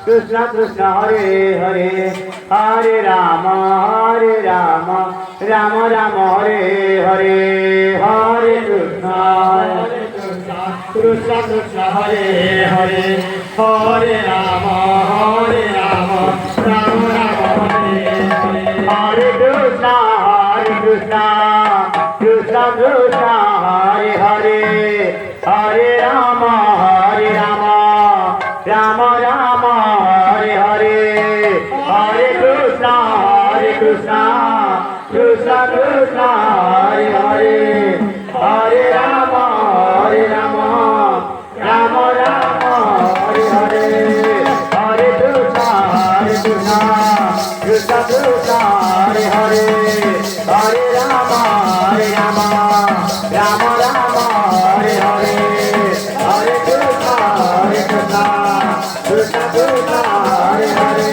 Krishna Krishna Hare Hare Hare Rama Rama Rama Hare Hare Hare Krishna Krishna Krishna Hare Hare Hare Rama Rama Rama Hare Hare Hare Krishna Krishna Krishna Hare Hare Hare Rama Rama Rama Hare Hare Hare Krishna Krishna Krishna Hare Hare Hare Rama Rama Rama Hare Hare Hare Krishna Krishna Krishna Hare Hare Hare Rama Rama Rama Hare Hare Hare Krishna Krishna Krishna Hare Hare Hare Rama Rama Rama Hare Hare Hare Krishna Hare Hare Hare Rama Rama Rama Hare Hare Hare Krishna Krishna Krishna Hare Hare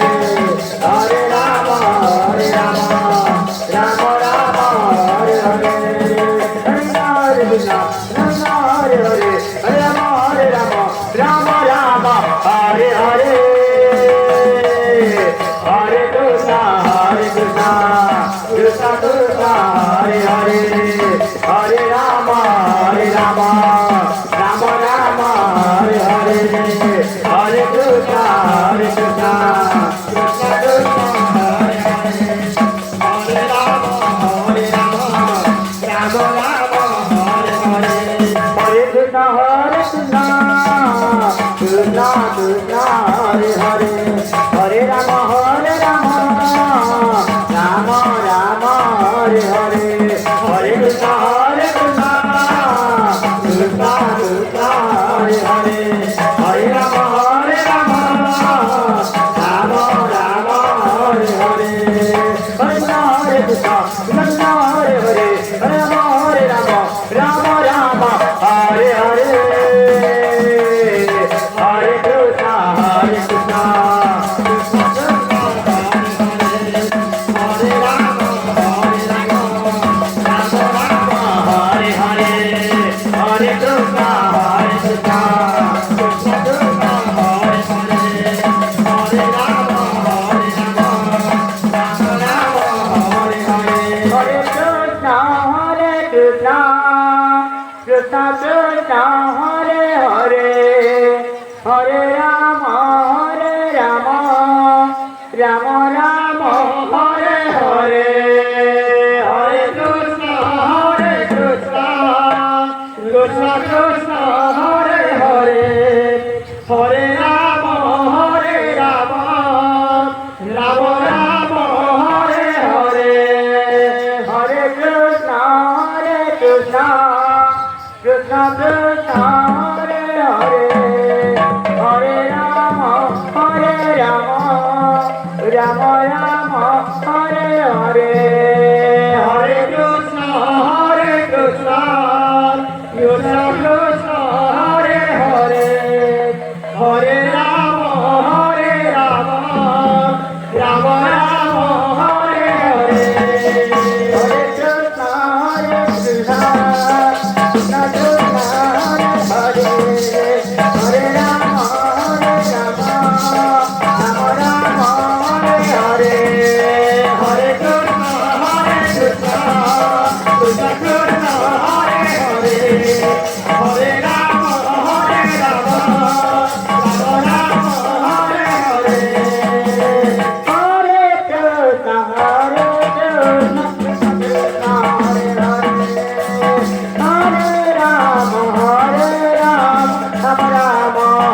Hare Rama Rama Rama Hare Hare Hare Krishna Krishna Krishna Hare Hare Hare Rama Rama Rama Hare Hare Hare Krishna Krishna Krishna Hare Hare Hare Rama Rama Rama Hare Hare Hare Krishna Krishna Krishna Hare Hare Hare Rama Rama Rama Hare Hare Hare Krishna Krishna Hare Hare Hare Rama Rama Rama Hare Hare Hare Krishna Krishna Krishna Hare Rama Rama Hare Hare Hare Krishna Krishna Krishna Hare Hare Hare Rama Rama Rama Hare Hare Hare Krishna Krishna Krishna Hare Hare Hare Rama Rama Rama Hare Hare Hare Krishna Krishna Krishna Hare Hare Hare Rama Rama Rama Hare Hare Hare Krishna Krishna Krishna Hare Hare Hare Rama Rama Rama Hare Hare Hare Krishna Krishna Krishna Hare Hare Hare Rama Rama Rama Hare Hare Hare Krishna Krishna Krishna Hare Hare Hare Rama Rama Rama Hare Hare Hare Krishna Krishna Krishna Hare Hare Hare Rama Rama Rama Hare Hare Hare Krishna Krishna Krishna Hare Hare Hare Rama Rama Rama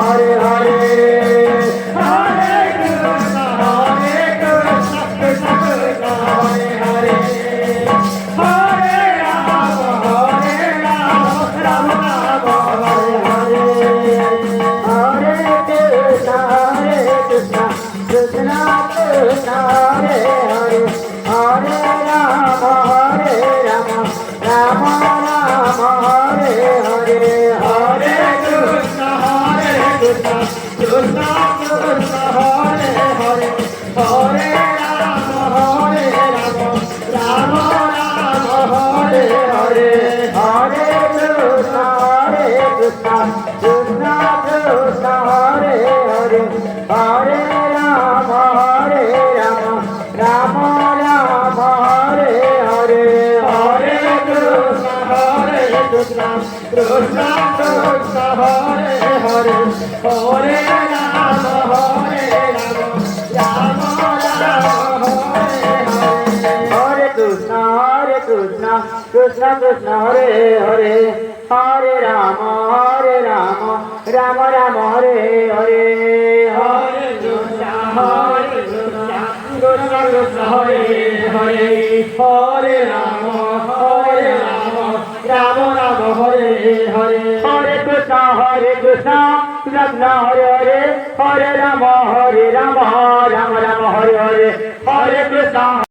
Hare Hare Hare Krishna Krishna Krishna Hare Hare Hare Rama Rama Rama Hare Hare Hare Krishna Krishna Krishna Hare Hare Hare Rama Rama Rama Hare Hare Hare Krishna Krishna Krishna Hare Hare Hare Rama Rama Rama Hare Hare Hare Krishna Krishna Krishna Hare Hare Hare Rama Rama Rama Hare Hare Hare Krishna Krishna Krishna Hare Hare Hare Rama Rama Rama Hare Hare Krishna Krishna Krishna Hare Hare Hare Rama Rama Rama Hare Hare Hare Krishna Krishna Krishna Hare Hare Hare Rama Rama Rama Hare Hare Hare Krishna Krishna Hare Hare Hare Rama Rama Rama Hare Hare Hare Krishna